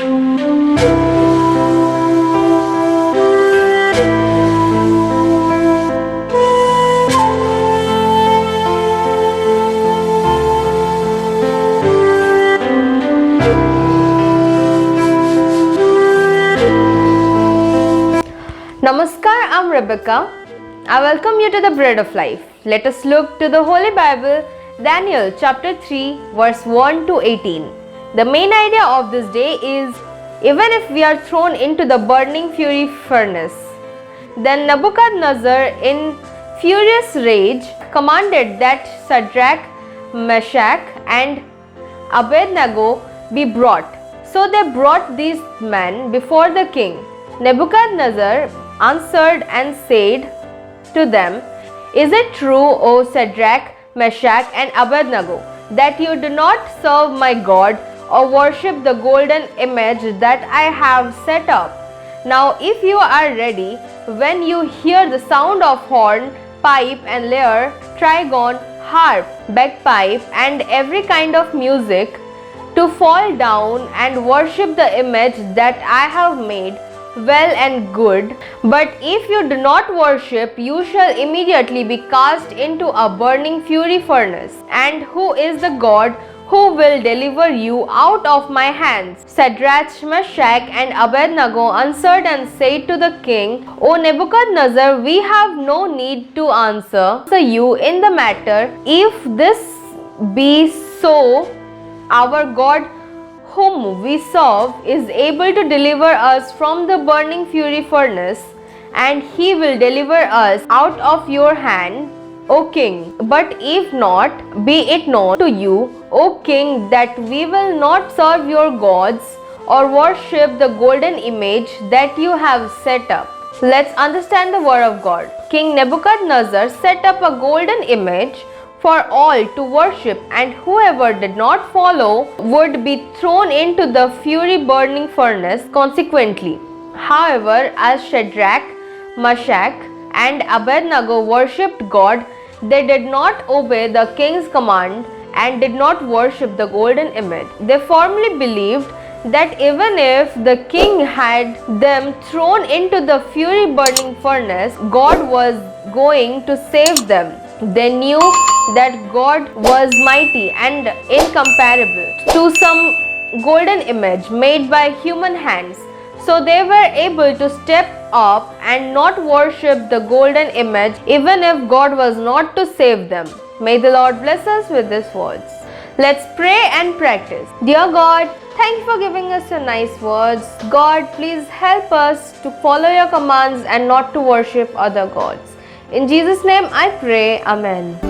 Namaskar, I'm Rebecca. I welcome you to the Bread of Life. Let us look to the Holy Bible, Daniel chapter 3, verse 1 to 18. The main idea of this day is, even if we are thrown into the burning fury furnace, then Nebuchadnezzar, in furious rage, commanded that Shadrach, Meshach and Abednego be brought. So they brought these men before the king. Nebuchadnezzar answered and said to them, "Is it true, O Shadrach, Meshach and Abednego, that you do not serve my God or worship the golden image that I have set up? Now if you are ready, when you hear the sound of horn, pipe and lyre, trigon, harp, bagpipe and every kind of music, to fall down and worship the image that I have made, well and good. But if you do not worship, you shall immediately be cast into a burning fury furnace. And who is the God who will deliver you out of my hands?" Shadrach, Meshach and Abednego answered and said to the king, "O Nebuchadnezzar, we have no need to answer you in the matter. If this be so, our God whom we serve is able to deliver us from the burning fury furnace, and he will deliver us out of your hand, O king. But if not, be it known to you, O king, that we will not serve your gods or worship the golden image that you have set up." Let's understand the word of God. King Nebuchadnezzar set up a golden image for all to worship, and whoever did not follow would be thrown into the fury burning furnace consequently. However, as Shadrach, Meshach and Abednego worshipped God, they did not obey the king's command and did not worship the golden image. They firmly believed that even if the king had them thrown into the fury burning furnace, God was going to save them. They knew that God was mighty and incomparable to some golden image made by human hands. So they were able to step up and not worship the golden image even if God was not to save them. May the Lord bless us with these words. Let's pray and practice. Dear God, thank you for giving us your nice words. God, please help us to follow your commands and not to worship other gods. In Jesus' name I pray, Amen.